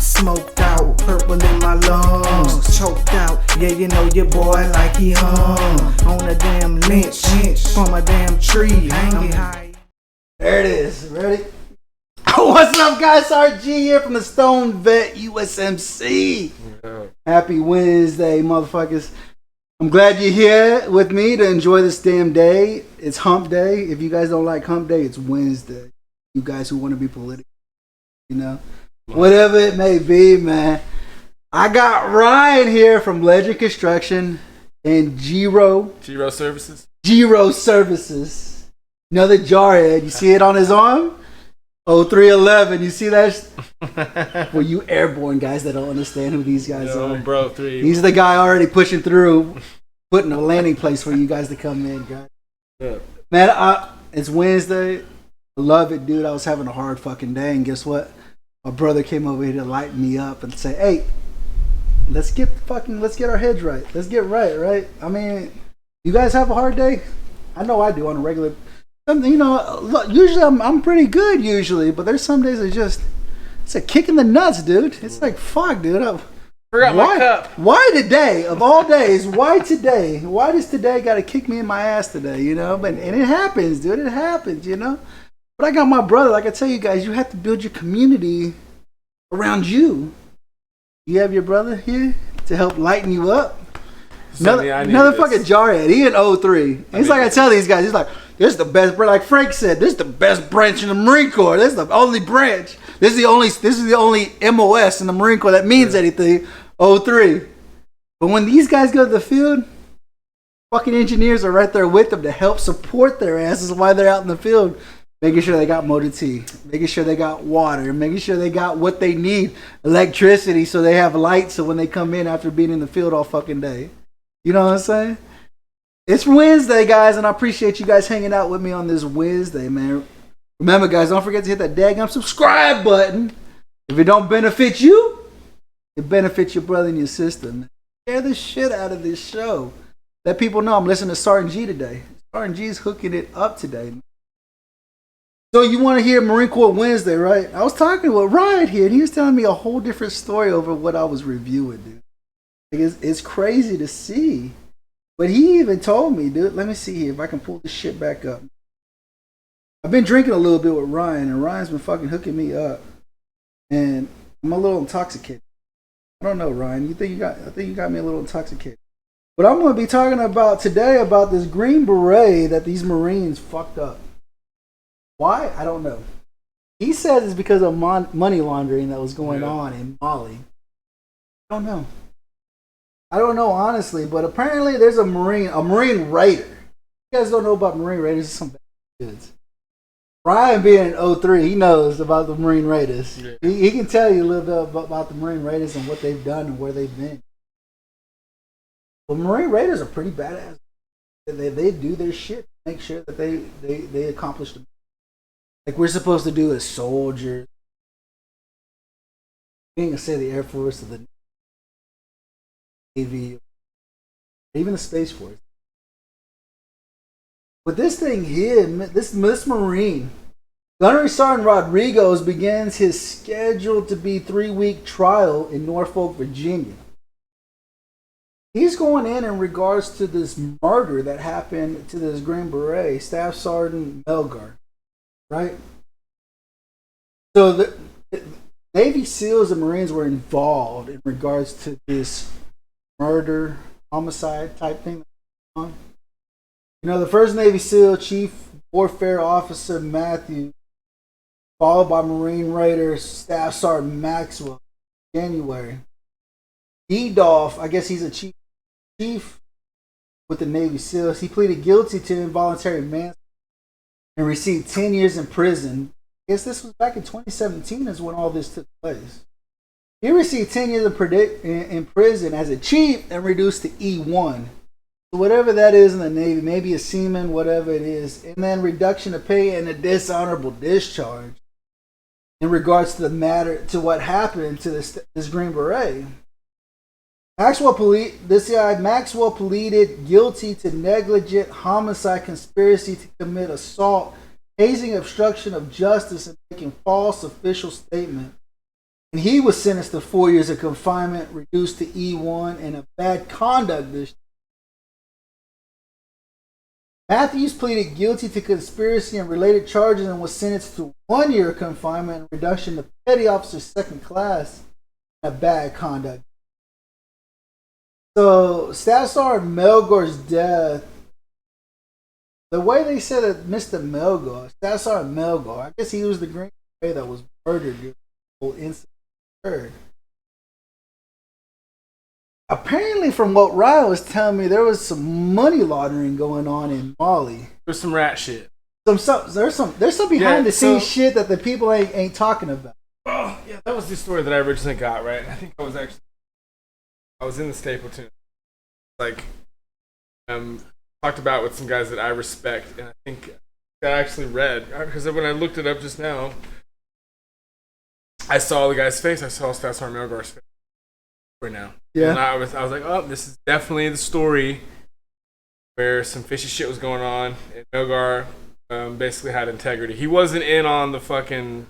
smoked out, purple in my lungs, choked out. Yeah, you know your boy like he hung on a damn lynch from a damn tree, hanging high. There it is. Ready? What's up, guys? RG here from the Stoned Vet USMC. Happy Wednesday, motherfuckers. I'm glad you're here with me to enjoy this damn day. It's hump day. If you guys don't like hump day, it's Wednesday. You guys who want to be political, you know, whatever it may be, man. I got Ryan here from Legend Construction and Giro Services. Giro Services. Another jarhead. You see it on his arm? 0311. You see that? Well, you airborne guys that don't understand who these guys are. Bro, 3. He's the guy already pushing through, putting a landing place for you guys to come in, guys. Yeah. Man, it's Wednesday. I love it, dude. I was having a hard fucking day, and guess what? My brother came over here to lighten me up and say, "Hey, let's get our heads right. Let's get right? I mean, you guys have a hard day? I know I do on a regular. You know, look, usually I'm pretty good usually, but there's some days it's a kick in the nuts, dude. It's like, fuck, dude. Forgot my cup. Why today of all days? Why today? Why does today got to kick me in my ass today? You know, and it happens, dude. It happens, you know. But I got my brother. Like I tell you guys, you have to build your community around you. You have your brother here to help lighten you up. Another fucking jarhead. He in 03. He's like, I tell these guys, he's like, this is the best branch. Like Frank said, this is the best branch in the Marine Corps. This is the only branch. This is the only MOS in the Marine Corps that means anything. 03. But when these guys go to the field, fucking engineers are right there with them to help support their asses while they're out in the field, making sure they got motor T, making sure they got water, making sure they got what they need, electricity, so they have lights so when they come in after being in the field all fucking day. You know what I'm saying? It's Wednesday, guys, and I appreciate you guys hanging out with me on this Wednesday, man. Remember, guys, don't forget to hit that daggum subscribe button. If it don't benefit you, it benefits your brother and your sister, man. Share the shit out of this show. Let people know I'm listening to Sergeant G today. Sergeant G's hooking it up today, man. So you want to hear Marine Corps Wednesday, right? I was talking with Ryan here, and he was telling me a whole different story over what I was reviewing, dude. It's crazy to see. But he even told me, dude, let me see here if I can pull this shit back up. I've been drinking a little bit with Ryan, and Ryan's been fucking hooking me up. And I'm a little intoxicated. I don't know, Ryan. I think you got me a little intoxicated. But I'm going to be talking about today about this Green Beret that these Marines fucked up. Why? I don't know. He says it's because of money laundering that was going on in Mali. I don't know. I don't know, honestly, but apparently there's a Marine Raider. You guys don't know about Marine Raiders, it's some bad kids. Ryan being in 03, he knows about the Marine Raiders. Yeah. He can tell you a little bit about the Marine Raiders and what they've done and where they've been. But Marine Raiders are pretty badass. They do their shit to make sure that they accomplish the like we're supposed to do as soldiers. Being say the Air Force or the Navy, even the Space Force. But this thing here, this Marine, Gunnery Sergeant Rodriguez begins his scheduled to be 3-week trial in Norfolk, Virginia. He's going in regards to this murder that happened to this Green Beret, Staff Sergeant Melgar, right? So the Navy SEALs and Marines were involved in regards to this murder, homicide type thing. You know, the first Navy SEAL Chief Warfare Officer Matthew, followed by Marine Raider Staff Sergeant Maxwell, January. Edolph, I guess he's a chief with the Navy SEALs. He pleaded guilty to involuntary manslaughter and received 10 years in prison. I guess this was back in 2017 is when all this took place. He received 10 years in prison as a chief and reduced to E1. So whatever that is in the Navy, maybe a seaman, whatever it is, and then reduction of pay and a dishonorable discharge in regards to the matter, to what happened to this Green Beret. Maxwell pleaded guilty to negligent homicide, conspiracy to commit assault, hazing, obstruction of justice, and making false official statement. And he was sentenced to 4 years of confinement, reduced to E1, and a bad conduct district. Matthews pleaded guilty to conspiracy and related charges and was sentenced to 1 year of confinement and reduction to petty officer second class and a bad conduct. So, Staff Sergeant Melgar's death, the way they said it, Mr. Melgar, Staff Sergeant Melgar, I guess he was the Green Beret that was murdered during the whole incident occurred. Apparently, from what Ryan was telling me, there was some money laundering going on in Mali. There's some rat shit. There's some behind the scenes shit that the people ain't talking about. Oh, yeah, that was the story that I originally got, right? I think I was in the Stapleton. Like, talked about with some guys that I respect, and I think I actually read, because when I looked it up just now, I saw the guy's face. I saw Staff Sergeant Melgar's face right now. Yeah. And I was like, oh, this is definitely the story where some fishy shit was going on, and Melgar basically had integrity. He wasn't in on the fucking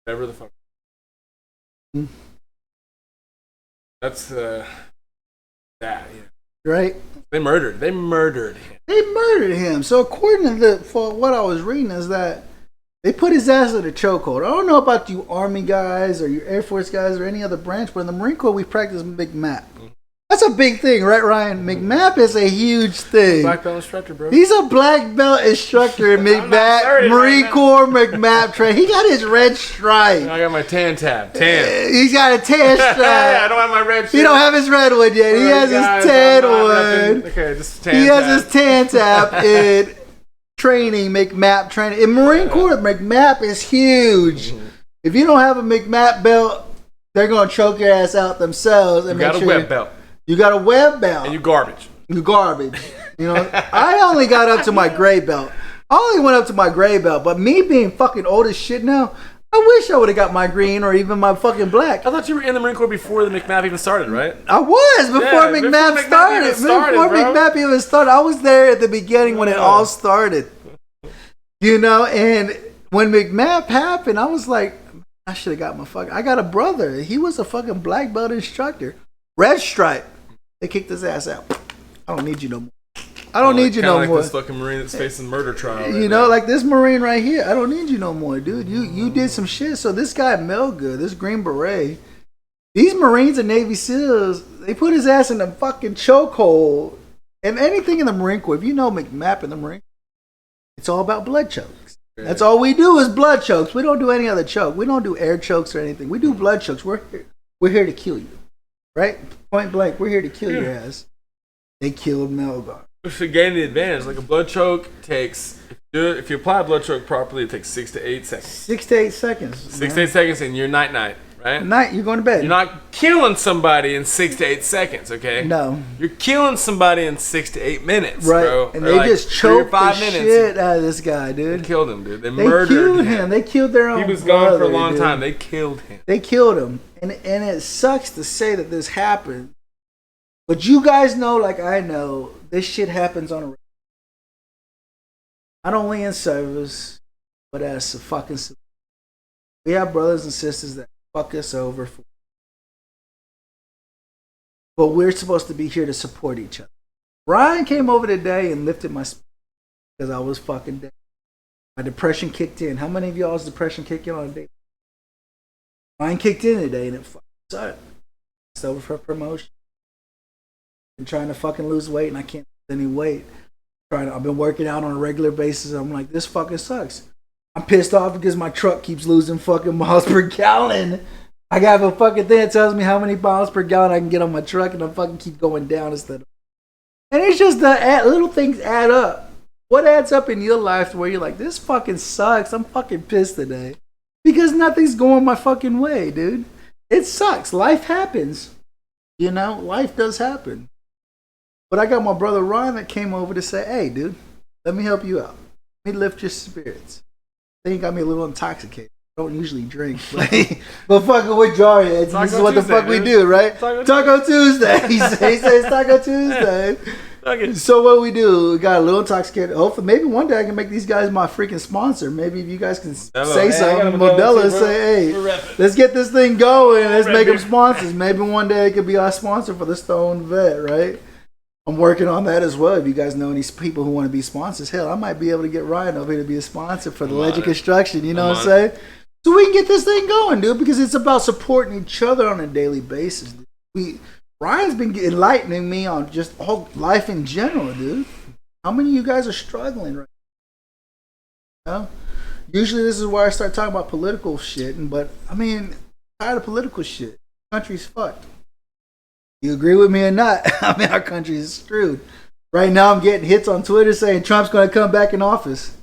whatever the fuck. Mm-hmm. That's that, yeah. Right? They murdered him. They murdered him. So according to for what I was reading is that they put his ass in a chokehold. I don't know about you Army guys or you Air Force guys or any other branch, but in the Marine Corps we practice McMap. That's a big thing, right, Ryan? McMap is a huge thing. Black belt instructor, bro. He's a black belt instructor in McMap, Marine Corps McMap train. He got his red stripe. I got my tan tab. Tan. He's got a tan stripe. I don't have my red shit. He don't have his red one yet. He has his tan one. Okay, just tan He tab. has his tan tab in training, McMap training. In Marine Corps, McMap is huge. If you don't have a McMap belt, they're going to choke your ass out themselves. And You got a web belt. You got a web belt. And you garbage. You garbage. You know, I only got up to my gray belt. I only went up to my gray belt. But me being fucking old as shit now, I wish I would have got my green or even my fucking black. I thought you were in the Marine Corps before the McMap even started, right? I was before McMap started. Before bro. McMap even started. I was there at the beginning when it all started. You know, and when McMap happened, I was like, I should have got my fucking... I got a brother. He was a fucking black belt instructor. Red stripe. They kicked his ass out. I don't need you no more. I don't need you no like more. This fucking Marine that's facing murder trial. Right you know, like this Marine right here. I don't need you no more, dude. You did some shit. So this guy Melga, this Green Beret, these Marines and Navy SEALs, they put his ass in a fucking chokehold. And anything in the Marine Corps, if you know McMap in the Marine Corps, it's all about blood chokes. That's all we do is blood chokes. We don't do any other choke. We don't do air chokes or anything. We do blood chokes. We're here to kill you. Right? Point blank, we're here to kill your ass. They killed Melgar. To gain the advantage, like a blood choke takes, if you apply a blood choke properly, it takes 6 to 8 seconds. 6 to 8 seconds. 6 to 8 seconds, and you're night, right? Night, you're going to bed. You're not killing somebody in 6 to 8 seconds, okay? No. You're killing somebody in 6 to 8 minutes, right. bro. And they just choked the 5 minutes. shit out of this guy, dude. They killed him, dude. They murdered killed him. They killed their own He was brother, gone for a long dude. time. They killed him. They killed him. And it sucks to say that this happened. But you guys know, like I know, this shit happens on a... Not only in service, but as a fucking... We have brothers and sisters that fuck us over. But we're supposed to be here to support each other. Ryan came over today and lifted my spirit because I was fucking dead. My depression kicked in. How many of y'all's depression kicked in on a day? Mine kicked in today and it fucking sucked. It's over for promotion. I'm trying to fucking lose weight and I can't lose any weight. I've been working out on a regular basis. I'm like, this fucking sucks. I'm pissed off because my truck keeps losing fucking miles per gallon. I got a fucking thing that tells me how many miles per gallon I can get on my truck and I fucking keep going down instead of... And it's just the little things add up. What adds up in your life where you're like, this fucking sucks. I'm fucking pissed today. Because nothing's going my fucking way, dude. It sucks. Life happens. You know, life does happen. But I got my brother Ryan that came over to say, hey, dude, let me help you out. Let me lift your spirits. Then he got me a little intoxicated. I don't usually drink, but fucking with jarheads. This is what Tuesday, the fuck dude. We do, right? Taco Tuesday. He says Taco Tuesday. Okay. So what we do? We got a little intoxicated. Hopefully, maybe one day I can make these guys my freaking sponsor. Maybe if you guys can say something, Modelo, too, say, "Hey, let's get this thing going. Let's make them sponsors." Maybe one day it could be our sponsor for the Stoned Vet, right? I'm working on that as well. If you guys know any people who want to be sponsors, hell, I might be able to get Ryan over here to be a sponsor for the Legend Construction. You know what I'm saying? So we can get this thing going, dude, because it's about supporting each other on a daily basis. Ryan's been enlightening me on just all life in general, dude. How many of you guys are struggling right now? Usually this is where I start talking about political shit, but I mean, I'm tired of political shit. The country's fucked. You agree with me or not? I mean, our country is screwed. Right now I'm getting hits on Twitter saying Trump's going to come back in office.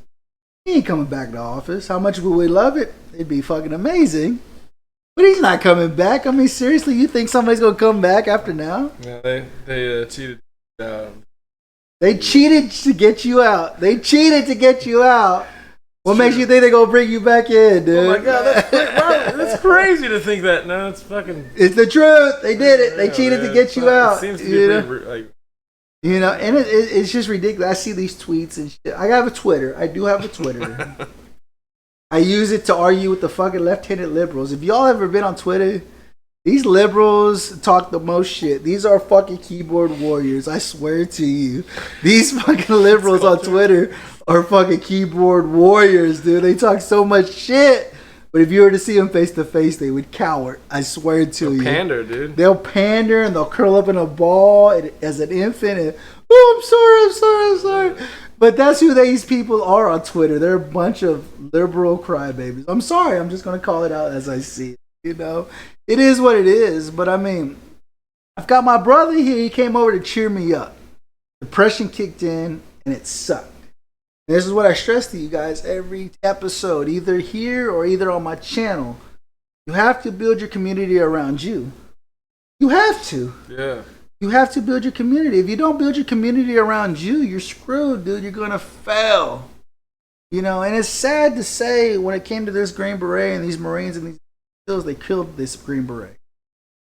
He ain't coming back to office. How much would we love it? It'd be fucking amazing. But he's not coming back. I mean, seriously, you think somebody's gonna come back after now? Yeah, they cheated. They cheated to get you out. They cheated to get you out. What makes you think they're gonna bring you back in, dude? Oh my god, that's crazy to think that. No, it's fucking. It's the truth. They did it. They cheated to get you out. It seems to be pretty, like. You know, and it's just ridiculous. I see these tweets and shit. I have a Twitter. I do have a Twitter. I use it to argue with the fucking left-handed liberals. If y'all ever been on Twitter, these liberals talk the most shit. These are fucking keyboard warriors. I swear to you. These fucking liberals on Twitter are fucking keyboard warriors, dude. They talk so much shit. But if you were to see them face to face, they would cower. I swear to you. They'll pander, dude. They'll pander and they'll curl up in a ball as an infant. And, oh, I'm sorry. But that's who these people are on Twitter. They're a bunch of liberal crybabies. I'm sorry. I'm just going to call it out as I see it. You know, it is what it is. But I mean, I've got my brother here. He came over to cheer me up. Depression kicked in and it sucked. And this is what I stress to you guys every episode, either here or either on my channel. You have to build your community around you. You have to. Yeah. You have to build your community. If you don't build your community around you, you're screwed, dude. You're going to fail. You know, and it's sad to say when it came to this Green Beret and these Marines and these SEALs, they killed this Green Beret.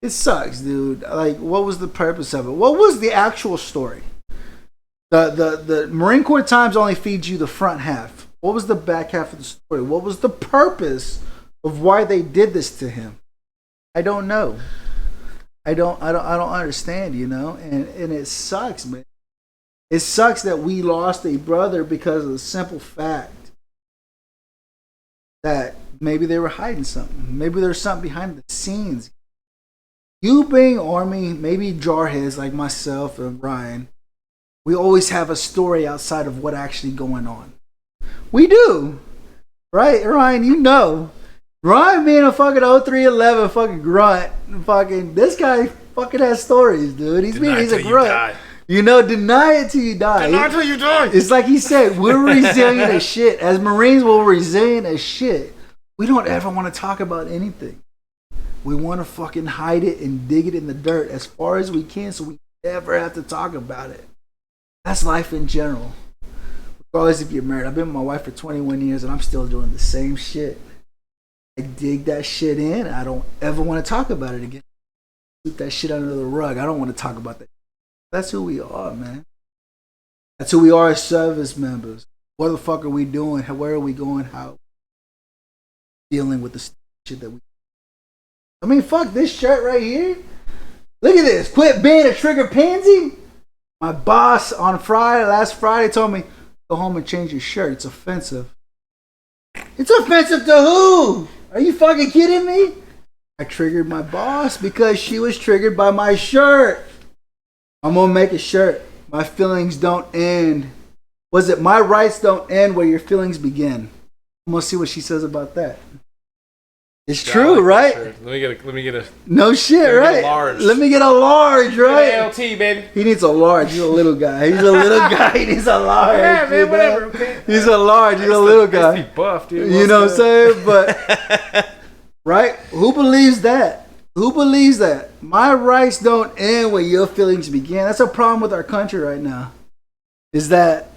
It sucks, dude. Like, what was the purpose of it? What was the actual story? The Marine Corps Times only feeds you the front half. What was the back half of the story? What was the purpose of why they did this to him? I don't know. I don't understand, you know, and it sucks, man. It sucks that we lost a brother because of the simple fact that maybe they were hiding something. Maybe there's something behind the scenes. You being Army, maybe jarheads like myself and Ryan, we always have a story outside of what actually going on. We do, right, Ryan? You know. Ryan being a fucking 0311 fucking grunt, fucking this guy fucking has stories, dude. He's a grunt. You know, deny it till you die. Deny it till you die. It's like he said, we're resilient as shit. As Marines, we're resilient as shit. We don't ever want to talk about anything. We want to fucking hide it and dig it in the dirt as far as we can so we never have to talk about it. That's life in general. Regardless if you're married. I've been with my wife for 21 years and I'm still doing the same shit. I dig that shit in. I don't ever want to talk about it again. Keep that shit under the rug. I don't want to talk about that. That's who we are, man. That's who we are as service members. What the fuck are we doing? Where are we going? How? Dealing with the shit that we. I mean, fuck this shirt right here. Look at this. Quit being a trigger pansy. My boss on last Friday told me, go home and change your shirt. It's offensive. It's offensive to who? Are you fucking kidding me? I triggered my boss because she was triggered by my shirt. I'm gonna make a shirt. My feelings don't end. Was it my rights don't end where your feelings begin? I'm gonna see what she says about that. It's true, right? Let me get a. No shit, right? Let me get a large, right? ALT, baby. He needs a large. He's a little guy. He's a little guy. He needs a large. Yeah, man, whatever. Okay. He's a large. He's a little guy. He's buff, dude. You know what I'm saying? But right? Who believes that? Who believes that? My rights don't end where your feelings begin. That's a problem with our country right now. Is that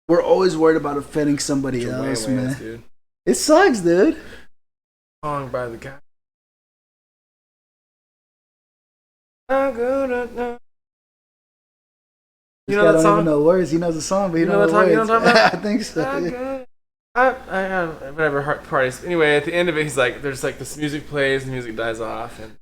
we're always worried about offending somebody else, man. Dude. It sucks, dude. Song by the guy. I'm gonna know. You know that don't song? even know words. He knows the song, but he don't know the words. You know what I'm talking about? I think so. Okay. Whatever parties. Anyway, at the end of it, there's like this music plays, the music dies off, and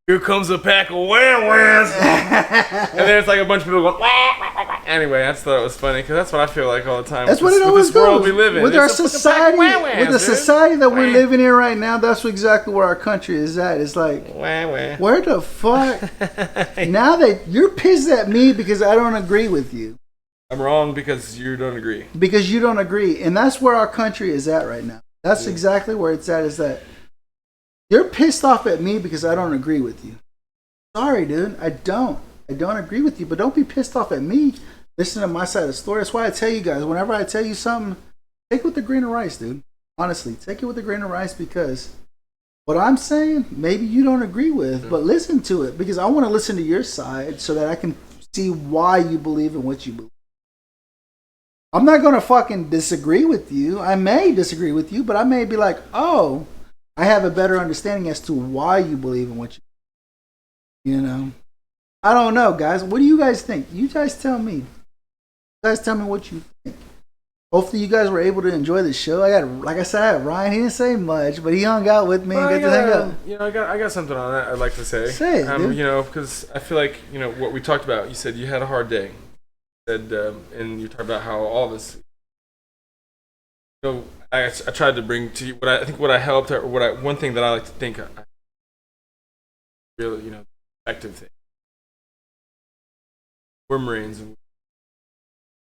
here comes a pack of wham-whams. And then it's like a bunch of people going, wah, wah, wah, wah. Anyway, I just thought it was funny because that's what I feel like all the time. That's what it always this world goes. we live in. With It's our a fucking society, pack of wham-whams, with the dude. society that we're Wham. living in right now, that's exactly where our country is at. It's like, Wah, wah. where the fuck? Now that you're pissed at me because I don't agree with you. I'm wrong because you don't agree. Because you don't agree. And that's where our country is at right now. That's exactly where it's at, is that you're pissed off at me because I don't agree with you. Sorry, dude. I don't agree with you, but don't be pissed off at me. Listen to my side of the story. That's why I tell you guys, whenever I tell you something, take it with a grain of rice, dude. Honestly, take it with a grain of rice, because what I'm saying, maybe you don't agree with, but listen to it, because I want to listen to your side so that I can see why you believe in what you believe. I'm not going to fucking disagree with you. I may disagree with you, but I may be like, oh, I have a better understanding as to why you believe in what you believe. You know, I don't know, guys. What do you guys think? You guys tell me. You guys tell me what you think. Hopefully, you guys were able to enjoy the show. Like I said, I had Ryan. He didn't say much, but he hung out with me. Well, Good to hang out. You know, I got something on that I'd like to say. Say it, dude. You know, because I feel like, you know, what we talked about. You said you had a hard day. You said, and you talked about how all of us. You know, I tried to bring to you what I helped, or one thing that I like to think really, you know, effective thing. We're Marines, and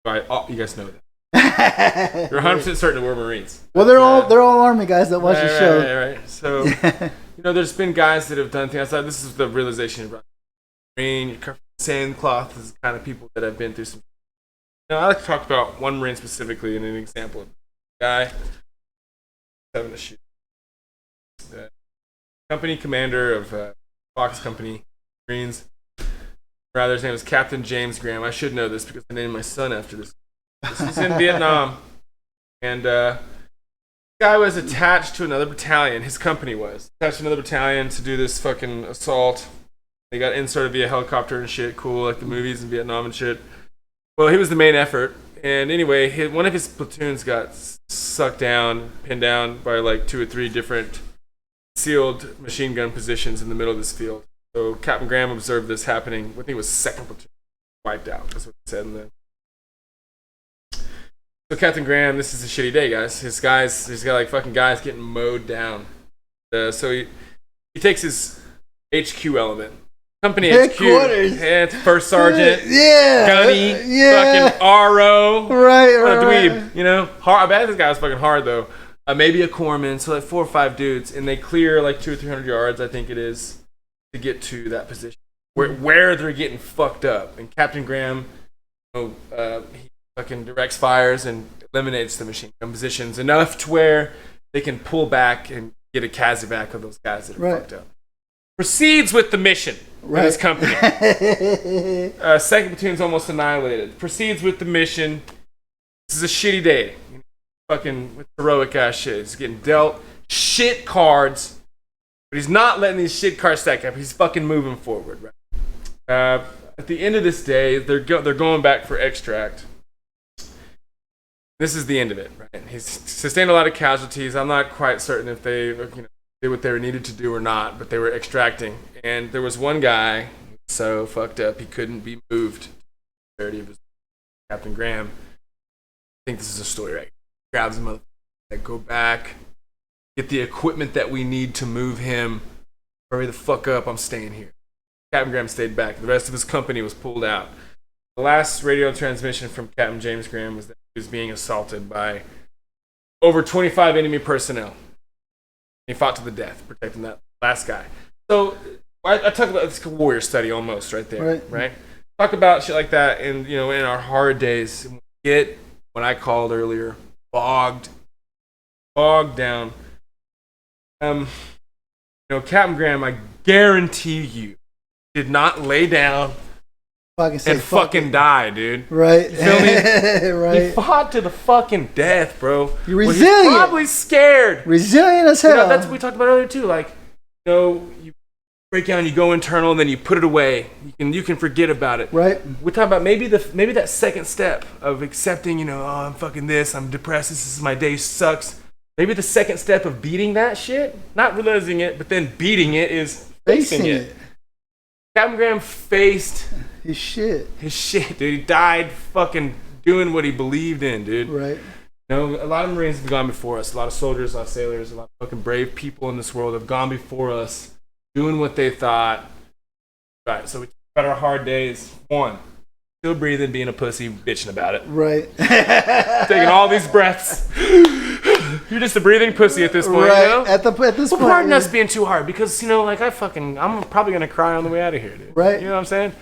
you guys know that. You're 100% certain we're Marines. Well, they're all Army guys that watch the show. Right. So, you know, there's been guys that have done things outside. This is the realization about Marine. You're covered in sandcloth is the kind of people that have been through some. You know, I like to talk about one Marine specifically and an example of a guy having a shoot. The company commander of Fox Company Marines. Rather, his name was Captain James Graham. I should know this because I named my son after this. This was in Vietnam. And this guy was attached to another battalion. His company was attached to another battalion to do this fucking assault. They got inserted via helicopter and shit. Cool, like the movies in Vietnam and shit. Well, he was the main effort. And anyway, one of his platoons got sucked down, pinned down by like 2 or 3 different sealed machine gun positions in the middle of this field. So Captain Graham observed this happening. I think it was second platoon wiped out. That's what he said. So Captain Graham, this is a shitty day, guys. He's got like fucking guys getting mowed down. So he takes his HQ element, company Headquarters. HQ. Yeah, it's first sergeant, Yeah. gunny, Yeah. fucking RO. Right. What a dweeb, you know. Hard. I bet this guy was fucking hard though. Maybe a corpsman, so like 4 or 5 dudes, and they clear like 200 or 300 yards, I think it is, to get to that position where they're getting fucked up. And Captain Graham, he fucking directs fires and eliminates the machine gun positions enough to where they can pull back and get a casevac of those guys that are fucked up. Proceeds with the mission of his company. Second platoon's almost annihilated. Proceeds with the mission. This is a shitty day. Fucking with heroic ass shit. He's getting dealt shit cards. But he's not letting these shit cards stack up. He's fucking moving forward. Right? At the end of this day, they're going back for extract. This is the end of it. Right? He's sustained a lot of casualties. I'm not quite certain if they did what they needed to do or not, but they were extracting. And there was one guy so fucked up he couldn't be moved. Captain Graham. I think this is a story, right? Grabs him up, go back. Get the equipment that we need to move him. Hurry the fuck up, I'm staying here. Captain Graham stayed back. The rest of his company was pulled out. The last radio transmission from Captain James Graham was that he was being assaulted by over 25 enemy personnel. He fought to the death, protecting that last guy. So I talk about this warrior study almost right there. Right? Talk about shit like that in our hard days. Get what I called earlier, bogged down. Captain Graham, I guarantee you, did not lay down and fucking die, dude. Right. You feel me? Right. He fought to the fucking death, bro. You're resilient. He's probably scared. Resilient as hell. That's what we talked about earlier too. Like, you break down, you go internal, and then you put it away. You can forget about it. Right. We're talking about maybe that second step of accepting, oh, I'm fucking this, I'm depressed, this is my day sucks. Maybe the second step of beating that shit, not realizing it, but then beating it is facing it. Captain Graham faced his shit, dude. He died fucking doing what he believed in, dude. Right. A lot of Marines have gone before us. A lot of soldiers, a lot of sailors, a lot of fucking brave people in this world have gone before us, doing what they thought. Right. So we talk about our hard days. 1, still breathing, being a pussy, bitching about it. Right. Taking all these breaths. You're just a breathing pussy at this point, right. At this point. Pardon us being too hard because, I'm probably going to cry on the way out of here, dude. Right. You know what I'm saying?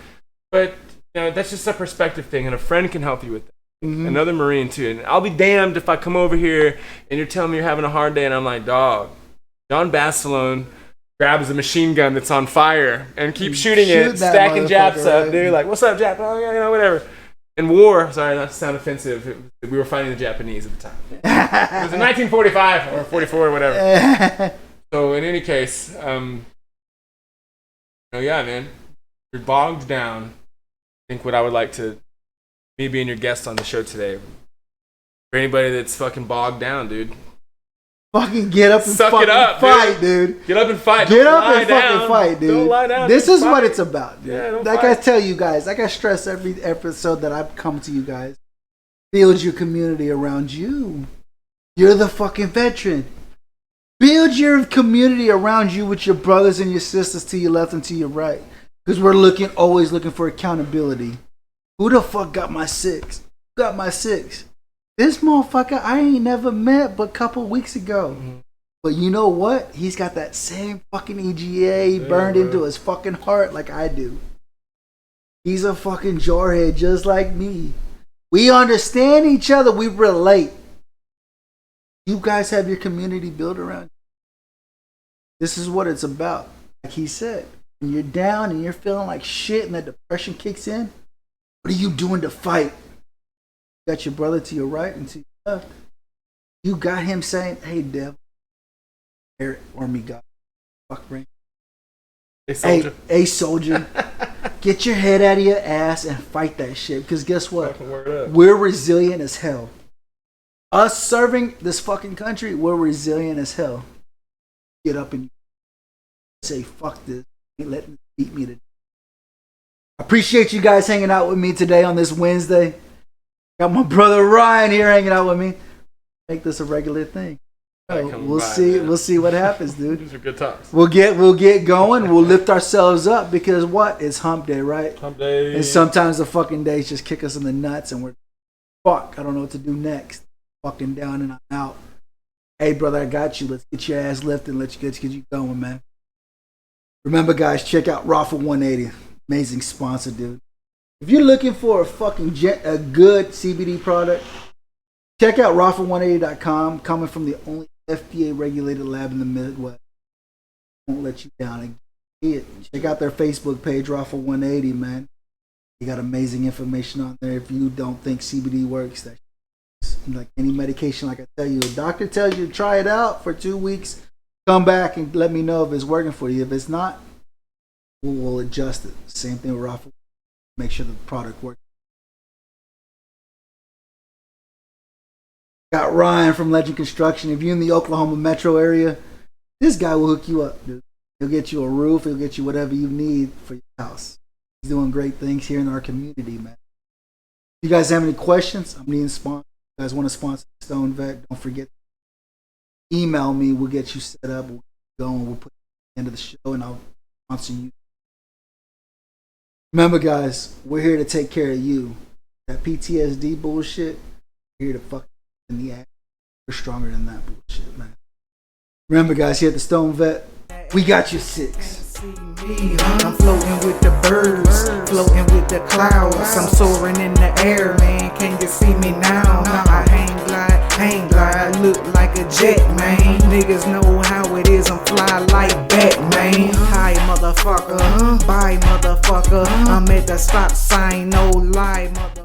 But, that's just a perspective thing, and a friend can help you with that. Mm-hmm. Another Marine, too. And I'll be damned if I come over here and you're telling me you're having a hard day, and I'm like, dog, John Basilone grabs a machine gun that's on fire and keeps shooting it, stacking Japs up, dude. Like, what's up, Jap? Oh, yeah, whatever. In war, sorry, not to sound offensive, we were fighting the Japanese at the time. It was in 1945 or 44 or whatever. So in any case, yeah, man, you're bogged down. I think what I would like to, me being your guest on the show today, for anybody that's fucking bogged down, dude. Fucking get up and Suck fucking it up, fight, dude. Get up and fight. Get up and fucking fight, dude. Don't lie down. This is what it's about, dude. Yeah, like I tell you guys, like I stress every episode that I've come to you guys, build your community around you. You're the fucking veteran. Build your community around you with your brothers and your sisters to your left and to your right. Because we're always looking for accountability. Who the fuck got my 6? Who got my 6? This motherfucker I ain't never met but a couple weeks ago. Mm-hmm. But you know what? He's got that same fucking EGA burned into his fucking heart like I do. He's a fucking jarhead just like me. We understand each other. We relate. You guys have your community built around you. This is what it's about. Like he said, when you're down and you're feeling like shit and that depression kicks in, what are you doing to fight? You got your brother to your right and to your left. You got him saying, hey, devil, Eric, or me, God, fuck ring. Hey, soldier. Hey, soldier. Get your head out of your ass and fight that shit. Because guess what? We're resilient as hell. Us serving this fucking country, we're resilient as hell. Get up and say, fuck this. Ain't letting them beat me today. I appreciate you guys hanging out with me today on this Wednesday. Got my brother Ryan here hanging out with me. Make this a regular thing. We'll see what happens, dude. These are good talks. We'll get going. We'll lift ourselves up because what? It's hump day, right? Hump day. And sometimes the fucking days just kick us in the nuts and we're fuck. I don't know what to do next. Fucking down and I'm out. Hey, brother, I got you. Let's get your ass lifted and let's get you going, man. Remember, guys, check out Raffle 180. Amazing sponsor, dude. If you're looking for a fucking a good CBD product, check out raffle180.com. Coming from the only FDA-regulated lab in the Midwest. Won't let you down. Check out their Facebook page, Raffle 180, man. They got amazing information on there. If you don't think CBD works, that's like any medication. Like I tell you, a doctor tells you to try it out for 2 weeks. Come back and let me know if it's working for you. If it's not, we'll adjust it. Same thing with Raffle. Make sure the product works. Got Ryan from Legend Construction. If you're in the Oklahoma metro area, this guy will hook you up, dude. He'll get you a roof. He'll get you whatever you need for your house. He's doing great things here in our community, man. If you guys have any questions, I'm needing sponsors. If you guys want to sponsor Stoned Vet, don't forget. Email me. We'll get you set up. We'll go and we'll put it at the end of the show, and I'll sponsor you. Remember, guys, we're here to take care of you. That PTSD bullshit, we're here to fuck in the ass. We're stronger than that bullshit, man. Remember, guys, here at the Stoned Vet, we got you 6. I'm floating with the birds, floating with the clouds. I'm soaring in the air, man. Can you see me now? I hang glide, look like a jet, man. Niggas know how it is, I'm fly like Batman. Hi, motherfucker, bye, motherfucker. I'm at the stop sign, no lie, motherfucker.